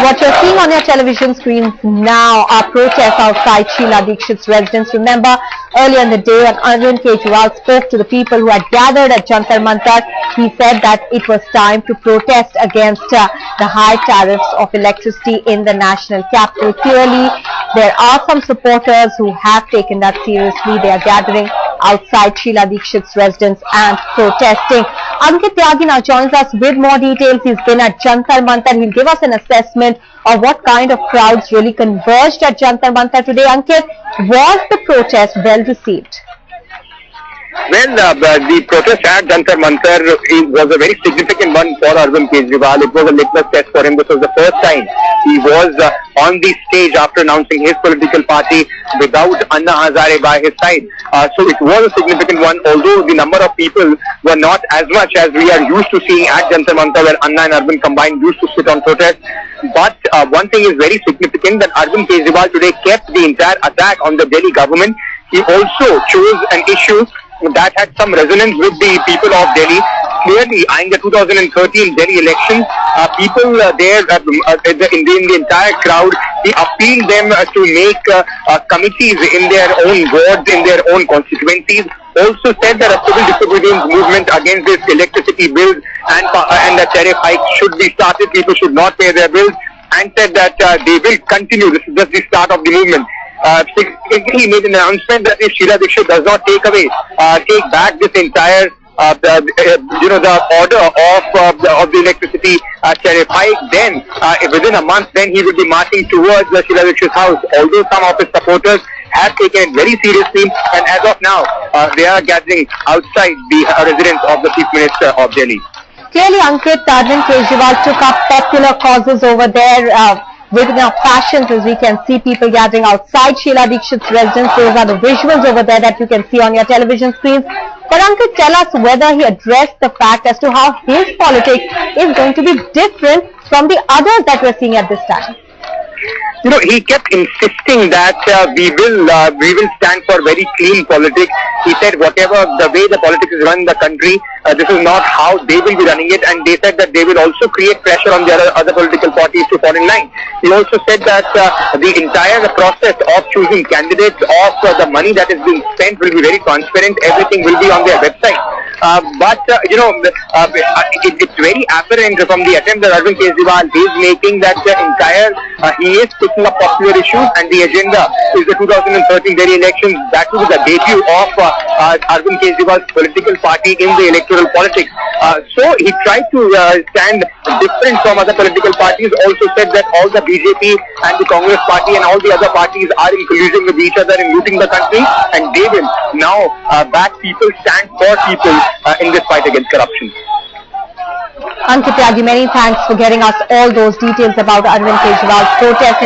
What you're seeing on your television screens now are protests outside Sheila Dikshit's residence. Remember, earlier in the day, when Arvind Kejriwal spoke to the people who had gathered at Jantar Mantar, he said that it was time to protest against the high tariffs of electricity in the national capital. Clearly, there are some supporters who have taken that seriously. They are gathering outside Sheila Dikshit's residence and protesting. Ankit Tyagi now joins us with more details. He's been at Jantar Mantar. He'll give us an assessment of what kind of crowds really converged at Jantar Mantar today. Ankit, was the protest well received? Well, the protest at Jantar Mantar was a very significant one for Arvind Kejriwal. It was a litmus test for him. This was the first time he was on the stage after announcing his political party without Anna Hazare by his side. So it was a significant one, although the number of people were not as much as we are used to seeing at Jantar Mantar, where Anna and Arvind combined used to sit on protest. But one thing is very significant, that Arvind Kejriwal today kept the entire attack on the Delhi government. He also chose an issue that had some resonance with the people of Delhi. Clearly, in the 2013 Delhi elections, people there in the entire crowd, he appealed them to make committees in their own wards, in their own constituencies. Also said that a civil disobedience movement against this electricity bills and the tariff hike should be started. People should not pay their bills, and said that they will continue. This is just the start of the movement. He made an announcement that if Sheila Dikshit does not take back this entire, the order of the electricity tariff hike, then within a month, then he will be marching towards the Sheila Dikshit's house. Although some of his supporters have taken it very seriously, and as of now, they are gathering outside the residence of the Chief Minister of Delhi. Clearly, Ankit, Arvind Kejriwal took up popular causes over there. With enough passions, as we can see people gathering outside Sheila Dikshit's residence. Those are the visuals over there that you can see on your television screens. But Ankit, tell us whether he addressed the fact as to how his politics is going to be different from the others that we're seeing at this time. You know, he kept insisting that we will stand for very clean politics. He said whatever the way the politics is run in the country, this is not how they will be running it, and they said that they will also create pressure on the other political parties to fall in line. He also said that the entire process of choosing candidates, of the money that is being spent, will be very transparent. Everything will be on their website. It's very apparent from the attempt that Arvind Kejriwal is making that the entire he is picking up popular issues, and the agenda is the 2013 Delhi elections. That was the debut of Arvind Kejriwal's political party in the electoral politics. So he tried to stand different from other political parties. Also said that all the BJP and the Congress party and all the other parties are in collusion with each other in looting the country, and they will now back people, stand for people in this fight against corruption. Ankit Tyagi, many thanks for getting us all those details about Arvind Kejriwal's protest.